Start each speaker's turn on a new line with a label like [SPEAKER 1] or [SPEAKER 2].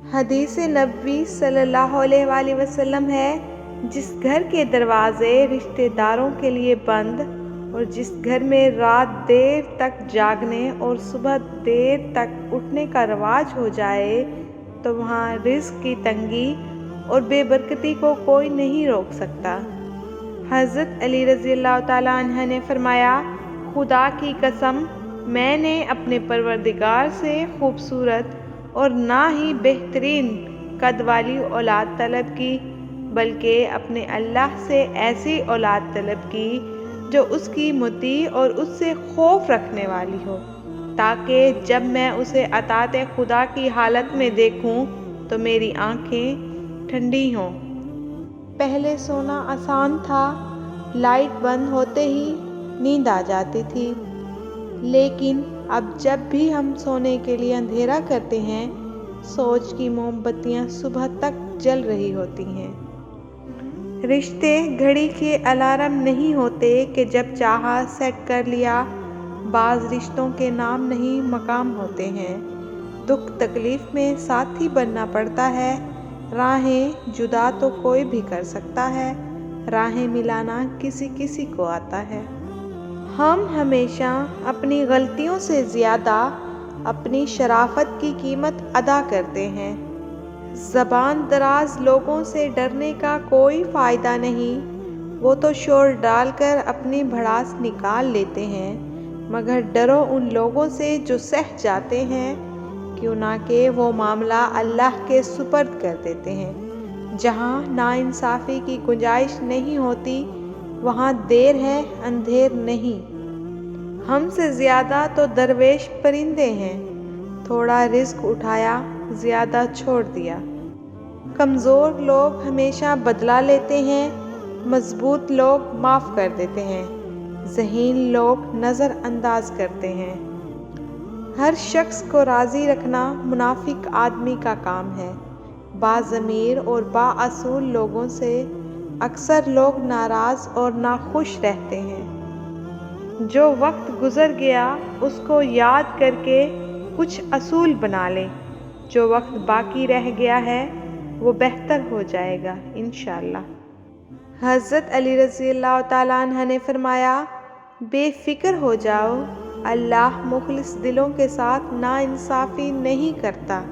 [SPEAKER 1] حدیث نبوی صلی اللہ علیہ وآلہ وسلم ہے، جس گھر کے دروازے رشتہ داروں کے لیے بند اور جس گھر میں رات دیر تک جاگنے اور صبح دیر تک اٹھنے کا رواج ہو جائے تو وہاں رزق کی تنگی اور بے برکتی کو کوئی نہیں روک سکتا۔ حضرت علی رضی اللہ تعالیٰ عنہ نے فرمایا، خدا کی قسم، میں نے اپنے پروردگار سے خوبصورت اور نہ ہی بہترین قد والی اولاد طلب کی، بلکہ اپنے اللہ سے ایسی اولاد طلب کی جو اس کی مطیع اور اس سے خوف رکھنے والی ہو، تاکہ جب میں اسے اطاعت خدا کی حالت میں دیکھوں تو میری آنکھیں ٹھنڈی ہوں۔ پہلے سونا آسان تھا، لائٹ بند ہوتے ہی نیند آ جاتی تھی، لیکن اب جب بھی ہم سونے کے لیے اندھیرا کرتے ہیں، سوچ کی موم بتیاں صبح تک جل رہی ہوتی ہیں۔ رشتے گھڑی کے الارم نہیں ہوتے کہ جب چاہا سیٹ کر لیا، بعض رشتوں کے نام نہیں مقام ہوتے ہیں۔ دکھ تکلیف میں ساتھی بننا پڑتا ہے، راہیں جدا تو کوئی بھی کر سکتا ہے، راہیں ملانا کسی کسی کو آتا ہے۔ ہم ہمیشہ اپنی غلطیوں سے زیادہ اپنی شرافت کی قیمت ادا کرتے ہیں۔ زبان دراز لوگوں سے ڈرنے کا کوئی فائدہ نہیں، وہ تو شور ڈال کر اپنی بھڑاس نکال لیتے ہیں، مگر ڈرو ان لوگوں سے جو سہ جاتے ہیں، کیوں نہ کہ وہ معاملہ اللہ کے سپرد کر دیتے ہیں۔ جہاں ناانصافی کی گنجائش نہیں ہوتی، وہاں دیر ہے اندھیر نہیں۔ ہم سے زیادہ تو درویش پرندے ہیں، تھوڑا رزق اٹھایا زیادہ چھوڑ دیا۔ کمزور لوگ ہمیشہ بدلہ لیتے ہیں، مضبوط لوگ معاف کر دیتے ہیں، ذہین لوگ نظر انداز کرتے ہیں۔ ہر شخص کو راضی رکھنا منافق آدمی کا کام ہے۔ باضمیر اور بااصول لوگوں سے اکثر لوگ ناراض اور ناخوش رہتے ہیں۔ جو وقت گزر گیا اس کو یاد کر کے کچھ اصول بنا لیں، جو وقت باقی رہ گیا ہے وہ بہتر ہو جائے گا انشاءاللہ۔ حضرت علی رضی اللہ تعالیٰ عنہ نے فرمایا، بے فکر ہو جاؤ، اللہ مخلص دلوں کے ساتھ ناانصافی نہیں کرتا۔